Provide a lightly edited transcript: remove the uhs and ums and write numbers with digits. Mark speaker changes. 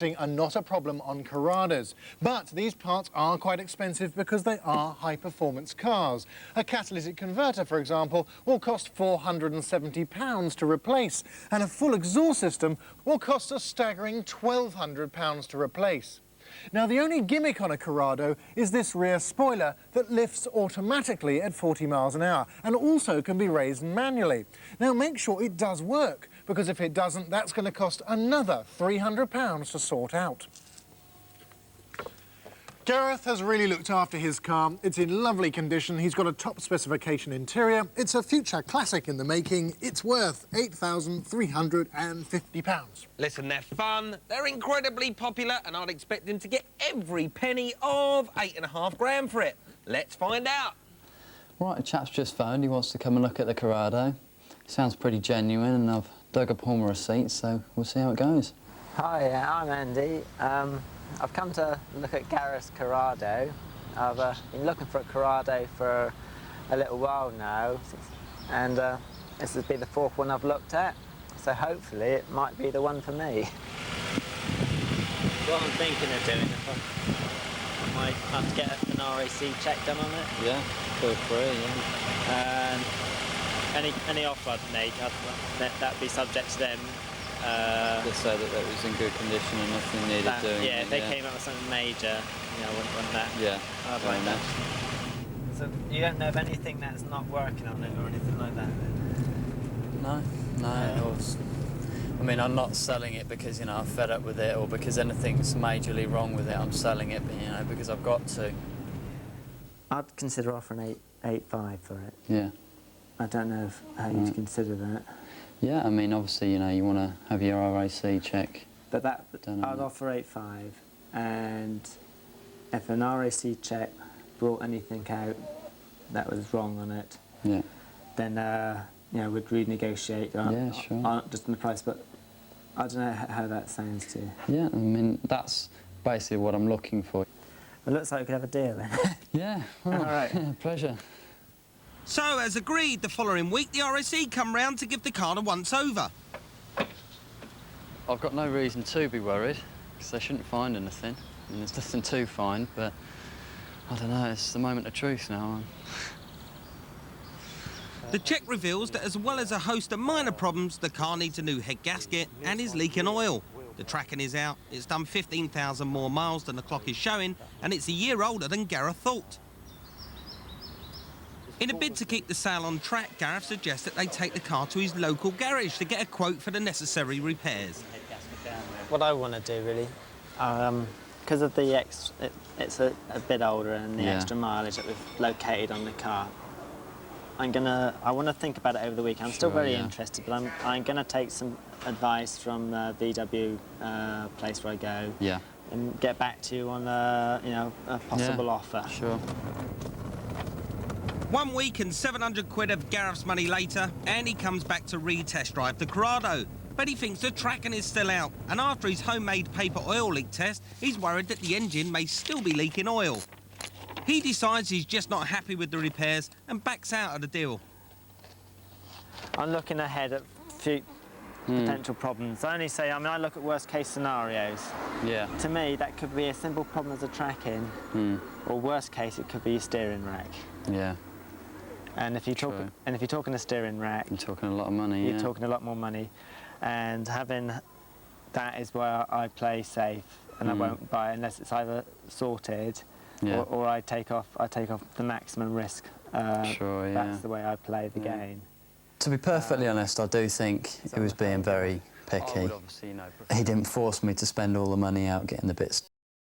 Speaker 1: are not a problem on Corrados, but these parts are quite expensive because they are high-performance cars. A catalytic converter, for example, will cost £470 to replace, and a full exhaust system will cost a staggering £1,200 to replace. Now, the only gimmick on a Corrado is this rear spoiler that lifts automatically at 40 miles an hour and also can be raised manually. Now, make sure it does work, because if it doesn't, that's going to cost another £300 to sort out. Gareth has really looked after his car. It's in lovely condition. He's got a top specification interior. It's a future classic in the making. It's worth £8,350.
Speaker 2: Listen, they're fun, they're incredibly popular, and I'd expect him to get every penny of £8.5 for it. Let's find out.
Speaker 3: Right, a chap's just phoned. He wants to come and look at the Corrado. Sounds pretty genuine, and I've dug up all my receipts, so we'll see how it goes.
Speaker 4: Hi, I'm Andy. I've come to look at Gareth's Corrado. I've been looking for a Corrado for a little while now, and this will be the fourth one I've looked at, so hopefully it might be the one for me.
Speaker 5: What I'm thinking of doing, if I might have to get an RAC check done on it.
Speaker 3: Yeah, feel free, yeah.
Speaker 5: And any offer I'd make, that'd be subject to them.
Speaker 3: Just so that it was in good condition and nothing needed doing.
Speaker 5: Yeah, if they came up with something major, I wouldn't want that.
Speaker 3: Yeah,
Speaker 5: I'd like that. So you don't know of anything that's not working on it or anything like that?
Speaker 3: No. I mean, I'm not selling it because, I'm fed up with it or because anything's majorly wrong with it. I'm selling it, because I've got to.
Speaker 4: I'd consider offering 8.5 for it.
Speaker 3: Yeah.
Speaker 4: I don't know how you'd consider that.
Speaker 3: Yeah, I mean, obviously, you want to have your RAC check.
Speaker 4: But I'd offer 8.5, and if an RAC check brought anything out that was wrong on it,
Speaker 3: yeah,
Speaker 4: then we'd renegotiate on just on the price. But I don't know how that sounds to you.
Speaker 3: Yeah, I mean, that's basically what I'm looking for.
Speaker 4: It looks like we could have a deal then.
Speaker 3: Yeah, well, all right. Yeah, pleasure.
Speaker 2: So, as agreed, the following week, the RAC come round to give the car a once-over.
Speaker 3: I've got no reason to be worried, because they shouldn't find anything. I mean, there's nothing to find, but I don't know, it's the moment of truth now.
Speaker 2: The check reveals that, as well as a host of minor problems, the car needs a new head gasket and is leaking oil. The tracking is out, it's done 15,000 more miles than the clock is showing, and it's a year older than Gareth thought. In a bid to keep the sale on track, Gareth suggests that they take the car to his local garage to get a quote for the necessary repairs.
Speaker 5: What I want to do, really, because of the it's a bit older and the extra mileage that we've located on the car, I want to think about it over the weekend. I'm still very interested, but I'm going to take some advice from the VW place where I go, and get back to you on a possible offer.
Speaker 3: Sure.
Speaker 2: 1 week and 700 quid of Gareth's money later, Andy comes back to re-test drive the Corrado. But he thinks the tracking is still out, and after his homemade paper oil leak test, he's worried that the engine may still be leaking oil. He decides he's just not happy with the repairs and backs out of the deal.
Speaker 5: I'm looking ahead at potential problems. I look at worst-case scenarios.
Speaker 3: Yeah.
Speaker 5: To me, that could be a simple problem as a tracking, or worst case, it could be your steering rack.
Speaker 3: Yeah.
Speaker 5: And if you're talking a steering rack,
Speaker 3: you're talking a lot of money.
Speaker 5: You're talking a lot more money, and having that is where I play safe, and I won't buy it unless it's either sorted, or I take off the maximum risk. That's the way I play the game.
Speaker 3: To be perfectly honest, I do think he was being very picky. He didn't force me to spend all the money out getting the bits